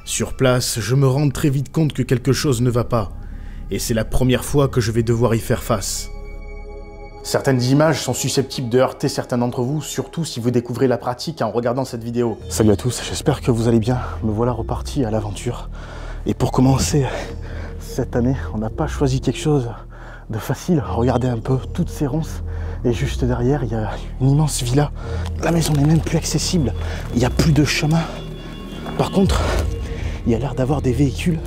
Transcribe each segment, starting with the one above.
Sur place, je me rends très vite compte que quelque chose ne va pas, et c'est la première fois que je vais devoir y faire face. Certaines images sont susceptibles de heurter certains d'entre vous, surtout si vous découvrez la pratique en regardant cette vidéo. Salut à tous, j'espère que vous allez bien. Me voilà reparti à l'aventure. Et pour commencer, cette année, on n'a pas choisi quelque chose de facile. Regardez un peu toutes ces ronces. Et juste derrière, il y a une immense villa. La maison n'est même plus accessible. Il n'y a plus de chemin. Par contre, il y a l'air d'avoir des véhicules.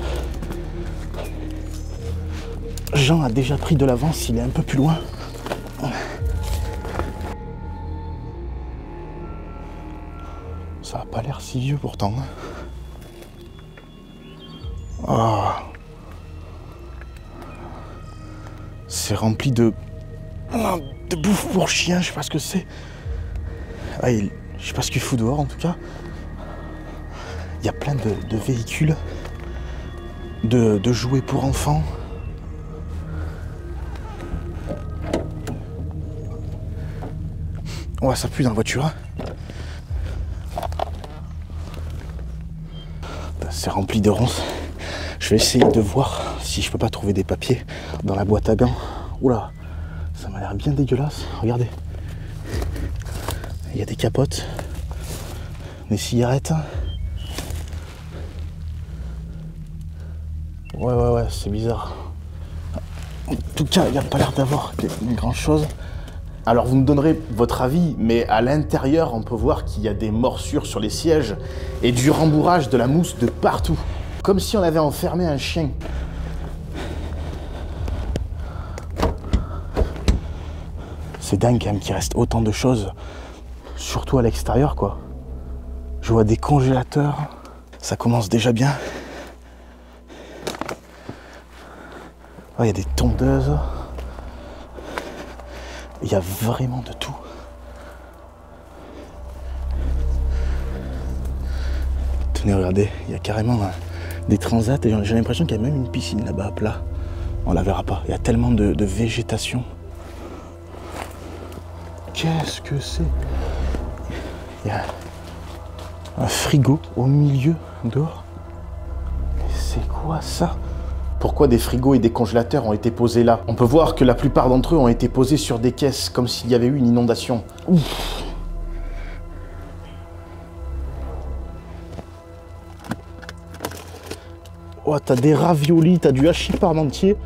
Jean a déjà pris de l'avance, il est un peu plus loin. Ça n'a pas l'air si vieux pourtant. Oh. C'est rempli de bouffe pour chien, je sais pas ce que c'est. Ah, je sais pas ce qu'il fout dehors en tout cas. Il y a plein de véhicules, de jouets pour enfants. Ouais, ça pue dans la voiture. C'est rempli de ronces. Je vais essayer de voir si je peux pas trouver des papiers dans la boîte à gants. Oula, ça m'a l'air bien dégueulasse. Regardez. Il y a des capotes, des cigarettes. Ouais, c'est bizarre. En tout cas, il n'y a pas l'air d'avoir grand chose. Alors vous me donnerez votre avis, mais à l'intérieur, on peut voir qu'il y a des morsures sur les sièges et du rembourrage de la mousse de partout. Comme si on avait enfermé un chien. C'est dingue quand même qu'il reste autant de choses, surtout à l'extérieur quoi. Je vois des congélateurs, ça commence déjà bien. Oh, il y a des tondeuses. Il y a vraiment de tout. Tenez, regardez, il y a carrément des transats et j'ai l'impression qu'il y a même une piscine là-bas à plat. On la verra pas. Il y a tellement de végétation. Qu'est-ce que c'est? Il y a un frigo au milieu dehors. Mais c'est quoi ça? Pourquoi des frigos et des congélateurs ont été posés là? On peut voir que la plupart d'entre eux ont été posés sur des caisses, comme s'il y avait eu une inondation. Ouf. Oh, t'as des raviolis, t'as du hachis parmentier.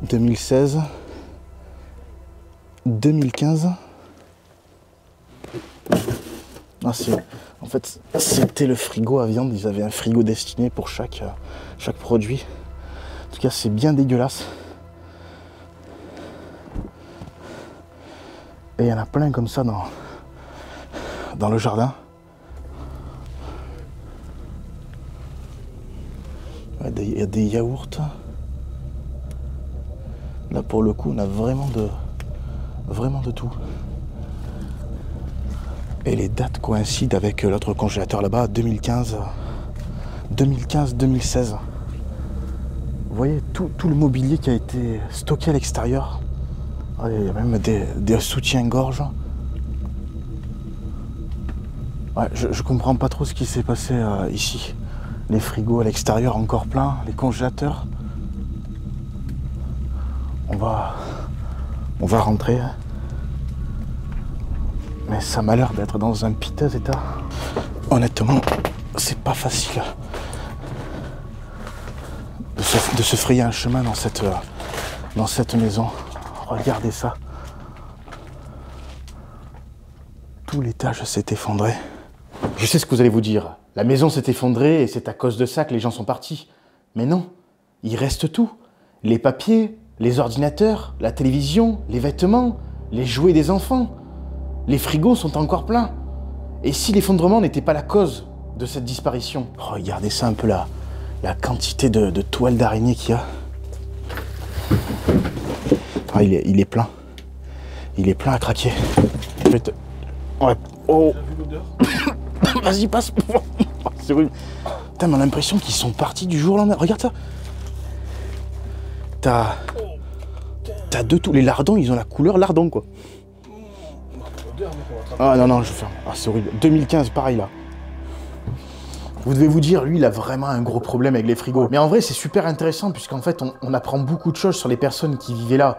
2016. 2015. Ah, en fait, c'était le frigo à viande. Ils avaient un frigo destiné pour chaque produit. En tout cas, c'est bien dégueulasse. Et il y en a plein comme ça dans le jardin. Il y a des yaourts. Là, pour le coup, on a vraiment de tout. Et les dates coïncident avec l'autre congélateur là-bas, 2015-2016. Vous voyez tout le mobilier qui a été stocké à l'extérieur. Il y a même des soutiens-gorge. Ouais, je comprends pas trop ce qui s'est passé ici. Les frigos à l'extérieur encore pleins, les congélateurs. On va rentrer. Mais ça m'a l'air d'être dans un piteux état. Honnêtement, c'est pas facile de se frayer un chemin dans cette maison. Regardez ça. Tout l'étage s'est effondré. Je sais ce que vous allez vous dire. La maison s'est effondrée et c'est à cause de ça que les gens sont partis. Mais non, il reste tout. Les papiers, les ordinateurs, la télévision, les vêtements, les jouets des enfants. Les frigos sont encore pleins. Et si l'effondrement n'était pas la cause de cette disparition? Regardez ça un peu la quantité de toiles d'araignée qu'il y a. Ah, il est plein. Il est plein à craquer. Ouais. Oh. Vas-y, passe. C'est horrible. Putain, mais on a l'impression qu'ils sont partis du jour au lendemain. Regarde ça. T'as de tout. Les lardons, ils ont la couleur lardon, quoi. odeurs, mec, on va attraper. Ah non, non, je ferme. Ah, c'est horrible. 2015, pareil là. Vous devez vous dire, lui, il a vraiment un gros problème avec les frigos. Mais en vrai, c'est super intéressant, puisqu'en fait, on apprend beaucoup de choses sur les personnes qui vivaient là.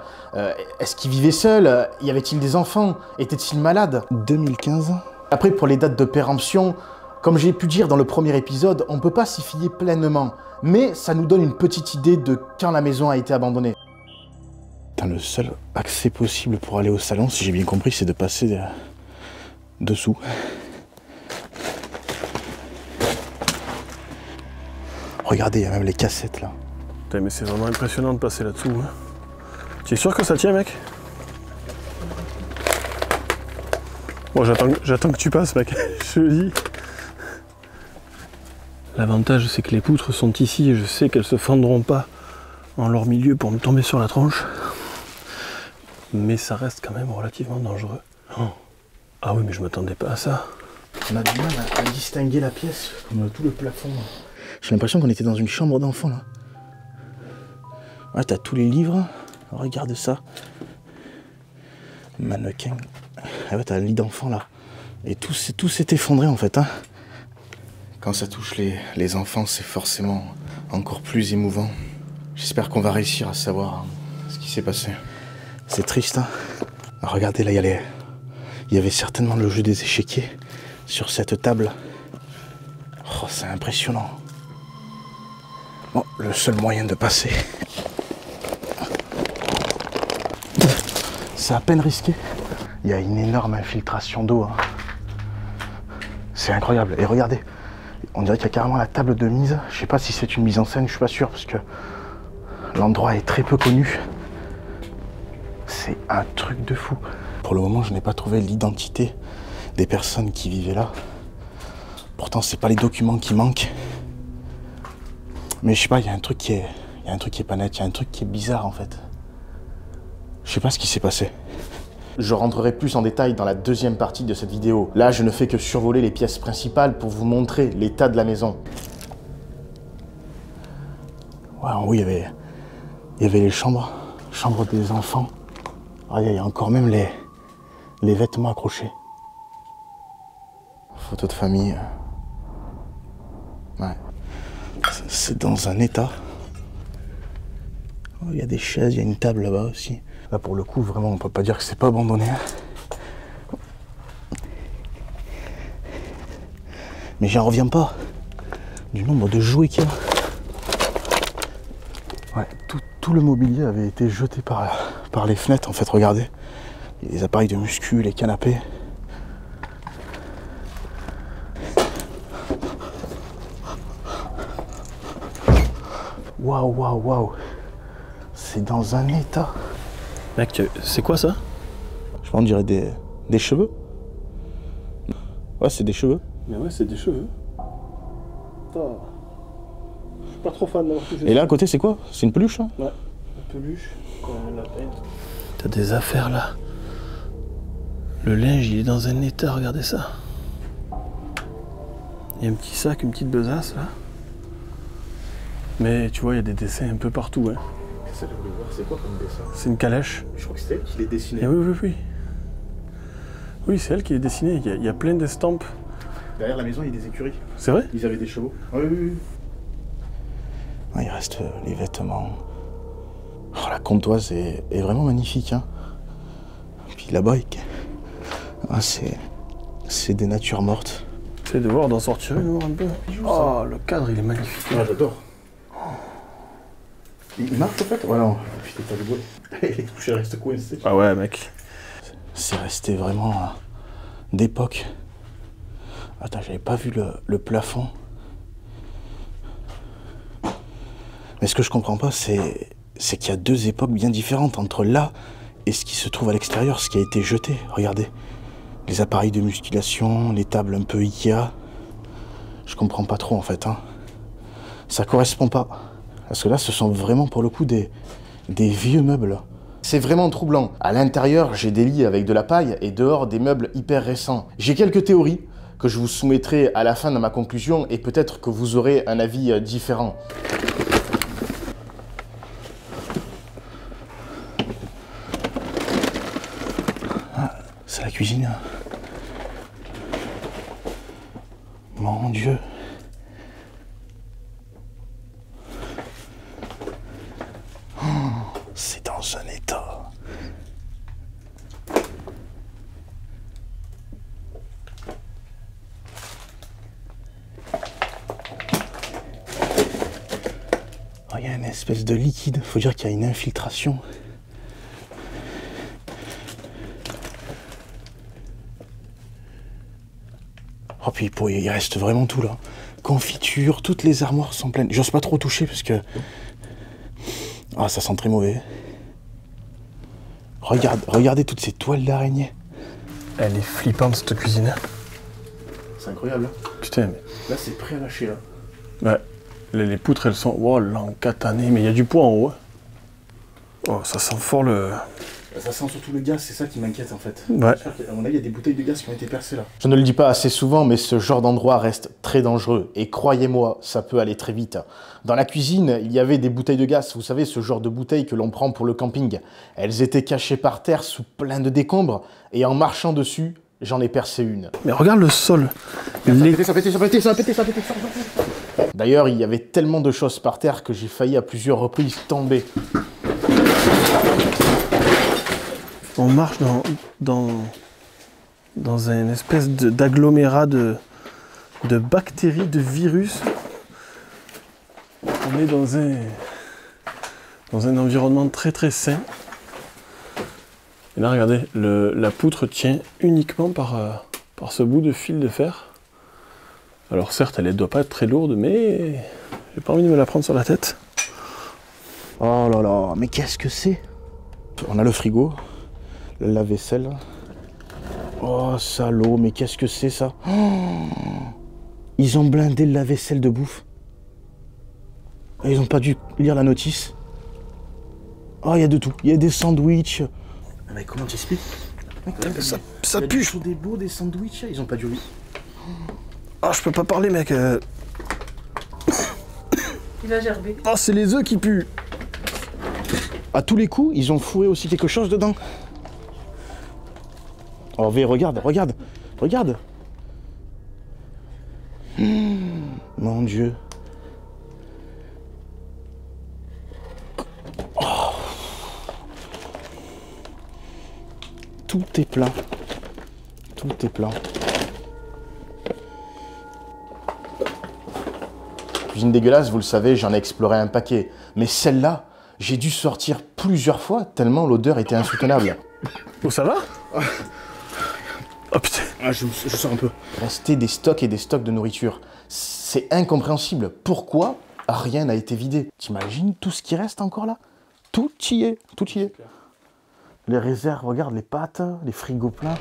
Est-ce qu'ils vivaient seuls? Y avait-il des enfants? Étaient-ils malades? 2015. Après, pour les dates de péremption, comme j'ai pu dire dans le premier épisode, on peut pas s'y fier pleinement. Mais ça nous donne une petite idée de quand la maison a été abandonnée. Putain, le seul accès possible pour aller au salon, si j'ai bien compris, c'est de passer dessous. Regardez, il y a même les cassettes là. Putain, mais c'est vraiment impressionnant de passer là-dessous. Hein. Tu es sûr que ça tient, mec? Bon, j'attends que tu passes, mec. Je le dis. L'avantage, c'est que les poutres sont ici et je sais qu'elles se fendront pas en leur milieu pour me tomber sur la tronche. Mais ça reste quand même relativement dangereux. Oh. Ah oui, mais je m'attendais pas à ça. On a du mal à distinguer la pièce, comme tout le plafond. J'ai l'impression qu'on était dans une chambre d'enfant là. Ouais, t'as tous les livres. Regarde ça. Mannequin. Ah ouais, t'as le lit d'enfant là. Et tout s'est effondré en fait. Hein. Quand ça touche les enfants, c'est forcément encore plus émouvant. J'espère qu'on va réussir à savoir ce qui s'est passé. C'est triste, hein. Alors, regardez, là, il y avait certainement le jeu des échiquiers sur cette table. Oh, c'est impressionnant. Bon, le seul moyen de passer. C'est à peine risqué. Il y a une énorme infiltration d'eau. Hein. C'est incroyable. Et regardez, on dirait qu'il y a carrément la table de mise. Je sais pas si c'est une mise en scène, je suis pas sûr, parce que l'endroit est très peu connu. C'est un truc de fou. Pour le moment, je n'ai pas trouvé l'identité des personnes qui vivaient là. Pourtant, c'est pas les documents qui manquent. Mais je sais pas, il y a un truc qui est pas net, il y a un truc qui est bizarre en fait. Je sais pas ce qui s'est passé. Je rentrerai plus en détail dans la deuxième partie de cette vidéo. Là, je ne fais que survoler les pièces principales pour vous montrer l'état de la maison. Ouais, en haut, il y avait les chambres des enfants. Ah, il y a encore même les vêtements accrochés. Photo de famille. Ouais. C'est dans un état. Oh, il y a des chaises, il y a une table là-bas aussi. Là, pour le coup, vraiment, on peut pas dire que c'est pas abandonné. Mais j'en reviens pas du nombre de jouets qu'il y a. Ouais, tout le mobilier avait été jeté par les fenêtres, en fait, regardez. Il y a les appareils de muscu, les canapés. Waouh, waouh, waouh. C'est dans un état. Mec, c'est quoi ça? Je pense qu'on dirait des cheveux. Ouais, c'est des cheveux. Mais ouais, c'est des cheveux. Putain. Je suis pas trop fan d'avoir touché ça. Et là, à côté, c'est quoi? C'est une peluche, hein? Ouais, une peluche. T'as des affaires là. Le linge, il est dans un état, regardez ça. Il y a un petit sac, une petite besace là. Mais tu vois, il y a des dessins un peu partout. Hein. Ça, je voulais voir, c'est quoi comme dessin? C'est une calèche. Je crois que c'est elle qui les dessinait. Et oui. Oui, c'est elle qui est dessinée. Il y a plein d'estampes. Derrière la maison, il y a des écuries. C'est vrai? Ils avaient des chevaux. Oui. Ouais, il reste les vêtements. Oh, la comptoise est vraiment magnifique. Hein. Puis là-bas, c'est des natures mortes. Essaye de voir, d'en sortir une un peu. Oh, le cadre, il est magnifique. Ah, j'adore. Il marche en fait? Ouais, non. Putain, t'as le bruit. Les touches, elles restent coincées. Ah ouais, mec. C'est resté vraiment d'époque. Attends, j'avais pas vu le plafond. Mais ce que je comprends pas, c'est qu'il y a deux époques bien différentes entre là et ce qui se trouve à l'extérieur, ce qui a été jeté. Regardez. Les appareils de musculation, les tables un peu Ikea. Je comprends pas trop en fait. Hein. Ça correspond pas. Parce que là, ce sont vraiment pour le coup des vieux meubles. C'est vraiment troublant. À l'intérieur, j'ai des lits avec de la paille et dehors, des meubles hyper récents. J'ai quelques théories que je vous soumettrai à la fin de ma conclusion et peut-être que vous aurez un avis différent. Ah, c'est la cuisine. Mon Dieu. Oh, c'est dans un état. Oh, il y a une espèce de liquide. Faut dire qu'il y a une infiltration. Oh, puis il reste vraiment tout là. Confiture, toutes les armoires sont pleines. J'ose pas trop toucher parce que... Ah, ça sent très mauvais. Regardez toutes ces toiles d'araignée. Elle est flippante cette cuisine. C'est incroyable. Putain, mais... Là, c'est prêt à lâcher, là. Ouais. Les poutres, elles sont... Oh, l'encatané. Mais il y a du poids en haut. Oh, ça sent fort le... Ça sent surtout le gaz, c'est ça qui m'inquiète en fait. Ouais. À mon avis, il y a des bouteilles de gaz qui ont été percées là. Je ne le dis pas assez souvent, mais ce genre d'endroit reste très dangereux. Et croyez-moi, ça peut aller très vite. Dans la cuisine, il y avait des bouteilles de gaz. Vous savez, ce genre de bouteilles que l'on prend pour le camping. Elles étaient cachées par terre sous plein de décombres. Et en marchant dessus, j'en ai percé une. Mais regarde le sol. Ça a pété. D'ailleurs, il y avait tellement de choses par terre que j'ai failli à plusieurs reprises tomber. On marche dans une espèce d'agglomérat de bactéries, de virus. On est dans un environnement très très sain. Et là, regardez, la poutre tient uniquement par ce bout de fil de fer. Alors certes, elle ne doit pas être très lourde, mais j'ai pas envie de me la prendre sur la tête. Oh là là, mais qu'est-ce que c'est? On a le frigo. Le lave-vaisselle. Oh, salaud, mais qu'est-ce que c'est ça? Oh, ils ont blindé le lave-vaisselle de bouffe. Ils n'ont pas dû lire la notice. Oh, il y a de tout. Il y a des sandwichs. Mais comment t'expliques? Ça pue. Des beaux, des sandwichs, ils ont pas dû lire. Ah, je peux pas parler, mec. Il a gerbé. Oh, c'est les œufs qui puent. À tous les coups, ils ont fourré aussi quelque chose dedans. Oh, regarde. Mon Dieu. Oh. Tout est plein. Cuisine dégueulasse, vous le savez, j'en ai exploré un paquet. Mais celle-là, j'ai dû sortir plusieurs fois tellement l'odeur était insoutenable. Oh, ça va? Oh putain. Ah, je sors un peu. Restait des stocks et des stocks de nourriture. C'est incompréhensible. Pourquoi rien n'a été vidé? T'imagines tout ce qui reste encore là? Tout y est. Les réserves, regarde, les pâtes, les frigos pleins.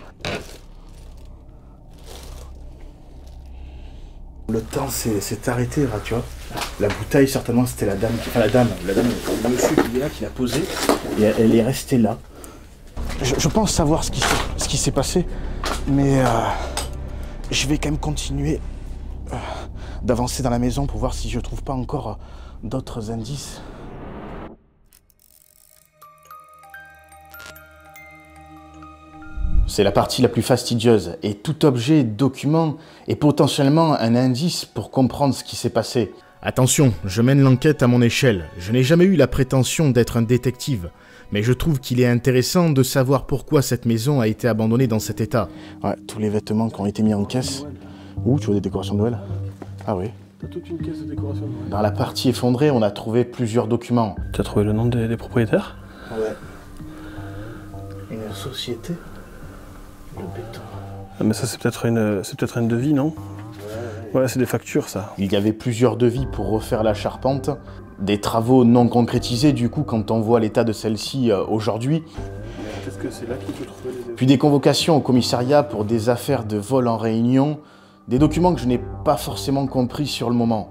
Le temps s'est arrêté là, tu vois. La bouteille, certainement, c'était la dame, le monsieur qui est là, qui l'a posée, et elle est restée là. Je pense savoir ce qui s'est passé, mais je vais quand même continuer d'avancer dans la maison pour voir si je trouve pas encore d'autres indices. C'est la partie la plus fastidieuse, et tout objet, document, est potentiellement un indice pour comprendre ce qui s'est passé. Attention, je mène l'enquête à mon échelle. Je n'ai jamais eu la prétention d'être un détective, mais je trouve qu'il est intéressant de savoir pourquoi cette maison a été abandonnée dans cet état. Ouais, tous les vêtements qui ont été mis en caisse. Ouh, tu vois des décorations de Noël? Ah oui. T'as toute une caisse de décoration de Noël. Dans la partie effondrée, on a trouvé plusieurs documents. Tu as trouvé le nom des propriétaires? Ouais. Une société. Le béton. Ah, mais ça, c'est peut-être un devis, non? Ouais, c'est des factures, ça. Il y avait plusieurs devis pour refaire la charpente. Des travaux non concrétisés, du coup, quand on voit l'état de celle-ci aujourd'hui. Qu'est-ce que c'est là qu'il peut trouver les... Puis des convocations au commissariat pour des affaires de vol en réunion. Des documents que je n'ai pas forcément compris sur le moment.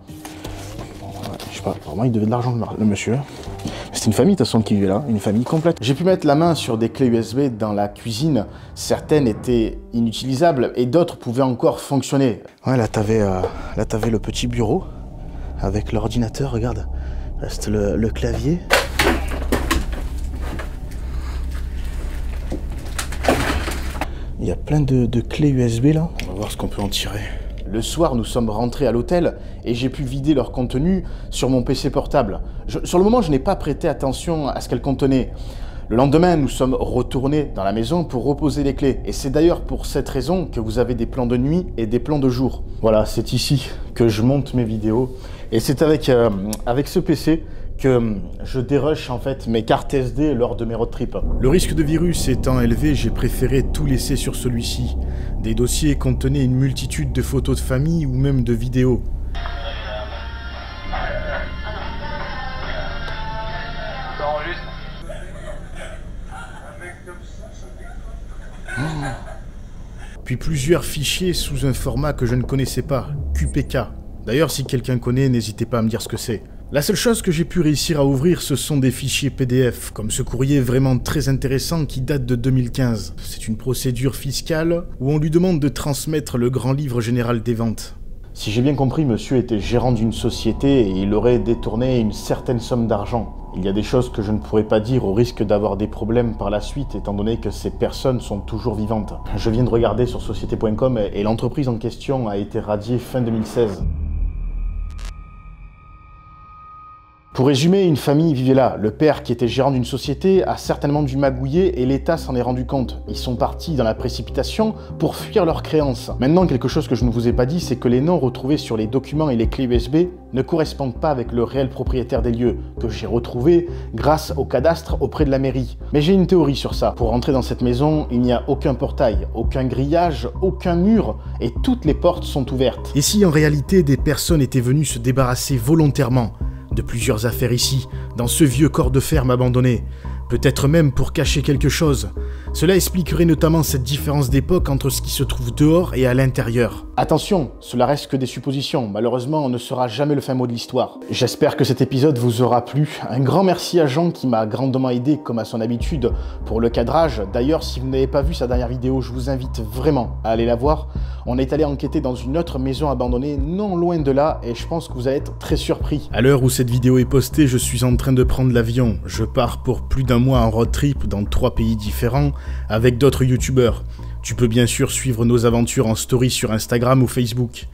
Je sais pas, vraiment, il devait de l'argent, le monsieur. C'est une famille, de toute façon, qui vivait là, une famille complète. J'ai pu mettre la main sur des clés USB dans la cuisine. Certaines étaient inutilisables et d'autres pouvaient encore fonctionner. Ouais, là, t'avais le petit bureau avec l'ordinateur, regarde. Reste le clavier. Il y a plein de clés USB là. On va voir ce qu'on peut en tirer. Le soir, nous sommes rentrés à l'hôtel et j'ai pu vider leur contenu sur mon PC portable. Sur le moment, je n'ai pas prêté attention à ce qu'elle contenait. Le lendemain, nous sommes retournés dans la maison pour reposer les clés. Et c'est d'ailleurs pour cette raison que vous avez des plans de nuit et des plans de jour. Voilà, c'est ici que je monte mes vidéos. Et c'est avec ce PC que je dérush en fait mes cartes SD lors de mes road trips. Le risque de virus étant élevé, j'ai préféré tout laisser sur celui-ci. Des dossiers contenaient une multitude de photos de famille ou même de vidéos. Puis plusieurs fichiers sous un format que je ne connaissais pas, QPK. D'ailleurs, si quelqu'un connaît, n'hésitez pas à me dire ce que c'est. La seule chose que j'ai pu réussir à ouvrir, ce sont des fichiers PDF, comme ce courrier vraiment très intéressant qui date de 2015. C'est une procédure fiscale où on lui demande de transmettre le grand livre général des ventes. Si j'ai bien compris, monsieur était gérant d'une société et il aurait détourné une certaine somme d'argent. Il y a des choses que je ne pourrais pas dire au risque d'avoir des problèmes par la suite, étant donné que ces personnes sont toujours vivantes. Je viens de regarder sur société.com et l'entreprise en question a été radiée fin 2016. Pour résumer, une famille vivait là. Le père, qui était gérant d'une société, a certainement dû magouiller et l'État s'en est rendu compte. Ils sont partis dans la précipitation pour fuir leurs créances. Maintenant, quelque chose que je ne vous ai pas dit, c'est que les noms retrouvés sur les documents et les clés USB ne correspondent pas avec le réel propriétaire des lieux, que j'ai retrouvé grâce au cadastre auprès de la mairie. Mais j'ai une théorie sur ça. Pour entrer dans cette maison, il n'y a aucun portail, aucun grillage, aucun mur, et toutes les portes sont ouvertes. Et si en réalité des personnes étaient venues se débarrasser volontairement de plusieurs affaires ici, dans ce vieux corps de ferme abandonné, peut-être même pour cacher quelque chose. Cela expliquerait notamment cette différence d'époque entre ce qui se trouve dehors et à l'intérieur. Attention, cela reste que des suppositions, malheureusement on ne saura jamais le fin mot de l'histoire. J'espère que cet épisode vous aura plu. Un grand merci à Jean qui m'a grandement aidé comme à son habitude pour le cadrage. D'ailleurs, si vous n'avez pas vu sa dernière vidéo, je vous invite vraiment à aller la voir. On est allé enquêter dans une autre maison abandonnée, non loin de là, et je pense que vous allez être très surpris. À l'heure où cette vidéo est postée, je suis en train de prendre l'avion. Je pars pour plus d'un mois en road trip dans 3 pays différents, avec d'autres youtubeurs. Tu peux bien sûr suivre nos aventures en story sur Instagram ou Facebook.